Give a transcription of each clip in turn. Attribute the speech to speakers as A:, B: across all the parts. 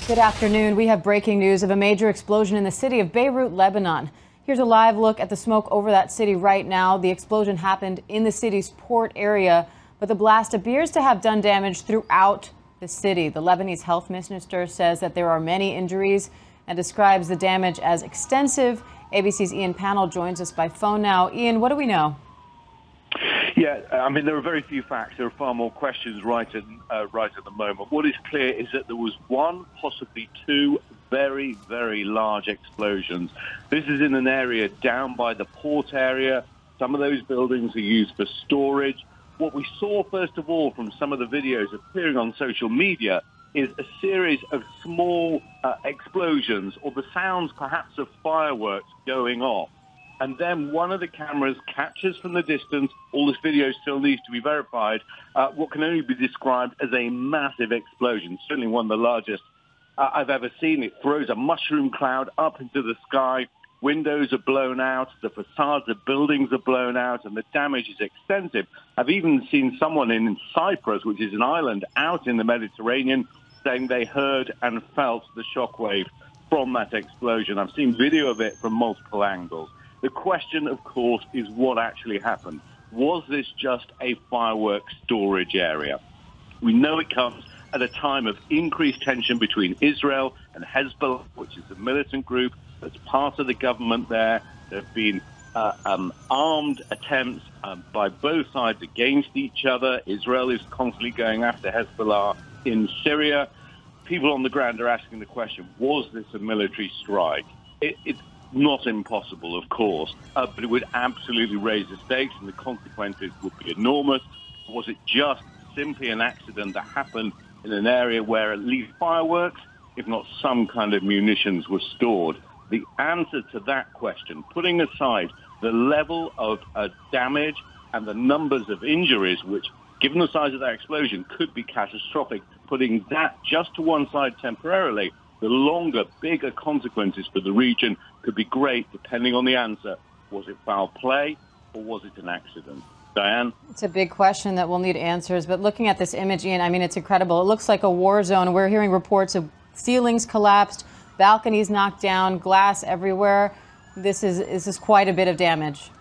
A: Good afternoon. We have breaking news of a major explosion in the city of Beirut, Lebanon. Here's a live look at the smoke over that city right now. The explosion happened in the city's port area, but the blast appears to have done damage throughout the city. The Lebanese health minister says that there are many injuries and describes the damage as extensive. ABC's Ian Pannell joins us by phone now. Ian, what do we know?
B: Yeah, I mean, there are very few facts. There are far more questions right at the moment. What is clear is that there was one, possibly two, very, very large explosions. This is in an area down by the port area. Some of those buildings are used for storage. What we saw, first of all, from some of the videos appearing on social media is a series of small explosions, or the sounds perhaps of fireworks going off. And then one of the cameras captures from the distance, all this video still needs to be verified, what can only be described as a massive explosion, certainly one of the largest I've ever seen. It throws a mushroom cloud up into the sky. Windows are blown out, the facades of buildings are blown out, and the damage is extensive. I've even seen someone in Cyprus, which is an island out in the Mediterranean, saying they heard and felt the shockwave from that explosion. I've seen video of it from multiple angles. The question, of course, is what actually happened. Was this just a fireworks storage area? We know it comes at a time of increased tension between Israel and Hezbollah, which is a militant group that's part of the government there. There have been armed attempts by both sides against each other. Israel is constantly going after Hezbollah in Syria. People on the ground are asking the question, was this a military strike? It's not impossible, of course, but it would absolutely raise the stakes and the consequences would be enormous. Was it just simply an accident that happened in an area where at least fireworks, if not some kind of munitions, were stored? The answer to that question, putting aside the level of damage and the numbers of injuries, which, given the size of that explosion, could be catastrophic, putting that just to one side temporarily, the longer, bigger consequences for the region could be great, depending on the answer. Was it foul play or was it an accident? Diane?
A: It's a big question that we'll need answers. But looking at this image, Ian, I mean, it's incredible. It looks like a war zone. We're hearing reports of ceilings collapsed, balconies knocked down, glass everywhere. This is quite a bit of damage.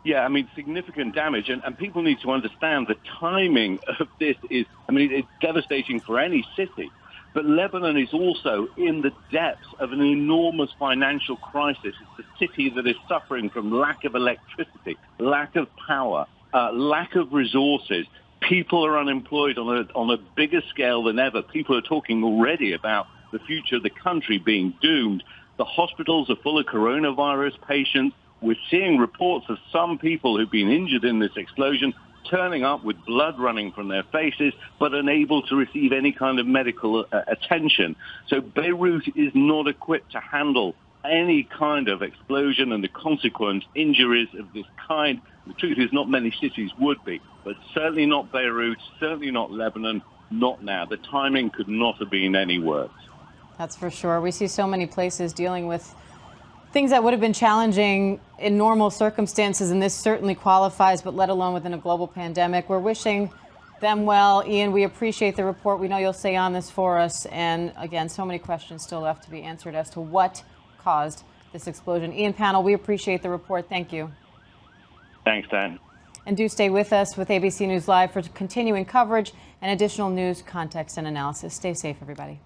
B: Yeah, I mean, significant damage. And people need to understand the timing of this is, I mean, it's devastating for any city. But Lebanon is also in the depths of an enormous financial crisis. It's a city that is suffering from lack of electricity, lack of power, lack of resources. People are unemployed on a bigger scale than ever. People are talking already about the future of the country being doomed. The hospitals are full of coronavirus patients. We're seeing reports of some people who've been injured in this explosion turning up with blood running from their faces, but unable to receive any kind of medical attention. So Beirut is not equipped to handle any kind of explosion and the consequent injuries of this kind. The truth is, not many cities would be, but certainly not Beirut, certainly not Lebanon, not now. The timing could not have been any worse.
A: That's for sure. We see so many places dealing with things that would have been challenging in normal circumstances, and this certainly qualifies, but let alone within a global pandemic. We're wishing them well. Ian, we appreciate the report. We know you'll stay on this for us. And again, so many questions still left to be answered as to what caused this explosion. Ian Pannell, we appreciate the report. Thank you.
B: Thanks, Dan.
A: And do stay with us with ABC News Live for continuing coverage and additional news, context, and analysis. Stay safe, everybody.